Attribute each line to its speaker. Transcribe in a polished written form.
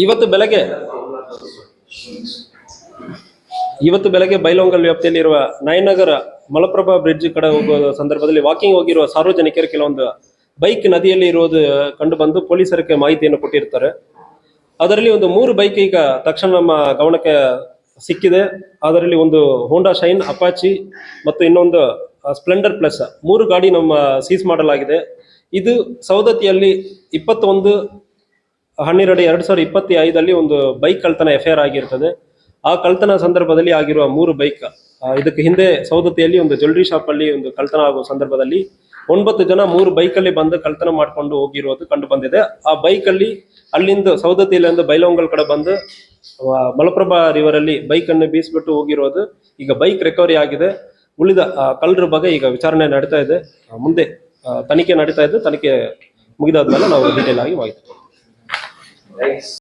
Speaker 1: ಇವತ್ತು ಬೆಳಗ್ಗೆ ಬೈಲಹೊಂಗಲ್ ವ್ಯಾಪ್ತಿಯಲ್ಲಿರುವ ನಯನಗರ ಮಲಪ್ರಭಾ ಬ್ರಿಡ್ಜ್ ಕಡೆ ಹೋಗುವ ಸಂದರ್ಭದಲ್ಲಿ ವಾಕಿಂಗ್ ಹೋಗಿರುವ ಸಾರ್ವಜನಿಕರು ಕೆಲವೊಂದು ಬೈಕ್ ನದಿಯಲ್ಲಿ ಇರುವುದು ಕಂಡು ಬಂದು ಪೊಲೀಸರಿಗೆ ಮಾಹಿತಿಯನ್ನು ಕೊಟ್ಟಿರ್ತಾರೆ. ಅದರಲ್ಲಿ ಒಂದು 3 ಬೈಕ್ ಈಗ ತಕ್ಷಣ ನಮ್ಮ ಗಮನಕ್ಕೆ ಸಿಕ್ಕಿದೆ. ಅದರಲ್ಲಿ ಒಂದು ಹೋಂಡಾ ಶೈನ್, ಅಪಾಚಿ ಮತ್ತು ಇನ್ನೊಂದು ಸ್ಪ್ಲೆಂಡರ್ ಪ್ಲಸ್ 3 ಗಾಡಿ ನಮ್ಮ ಸೀಸ್ ಮಾಡಲಾಗಿದೆ. ಇದು ಸವದತ್ತಿಯಲ್ಲಿ 21/12/2025 ಒಂದು ಬೈಕ್ ಕಳ್ತನ FIR ಆಗಿರ್ತದೆ. ಆ ಕಳ್ತನ ಸಂದರ್ಭದಲ್ಲಿ ಆಗಿರುವ 3 ಬೈಕ್, ಇದಕ್ಕೆ ಹಿಂದೆ ಸವದತ್ತಿಯಲ್ಲಿ ಒಂದು ಜ್ಯುವೆಲ್ಲರಿ ಶಾಪ್ ಅಲ್ಲಿ ಒಂದು ಕಳ್ತನ ಆಗುವ ಸಂದರ್ಭದಲ್ಲಿ 9 ಜನ 3 ಬೈಕಲ್ಲಿ ಬಂದು ಕಳ್ತನ ಮಾಡ್ಕೊಂಡು ಹೋಗಿರೋದು ಕಂಡು ಬಂದಿದೆ. ಆ ಬೈಕಲ್ಲಿ ಅಲ್ಲಿಂದ ಸವದತ್ತಿಯಿಂದ ಬೈಲಹೊಂಗಲ್ ಕಡೆ ಬಂದು ಮಲಪ್ರಭಾ ರಿವರ್ ಅಲ್ಲಿ ಬೈಕ್ ಅನ್ನು ಬೀಸ್ಬಿಟ್ಟು ಹೋಗಿರೋದು. ಈಗ ಬೈಕ್ ರಿಕವರಿ ಆಗಿದೆ. ಉಳಿದ ಕಳ್ಳರ ಬಗ್ಗೆ ಈಗ ವಿಚಾರಣೆ ನಡೀತಾ ಇದೆ. ಮುಂದೆ ತನಿಖೆ ನಡೀತಾ ಇದೆ. ತನಿಖೆ ಮುಗಿದಾದ್ಮೇಲೆ ನಾವು ಡೀಟೇಲ್ ಆಗಿ ಮಾಹಿತಿ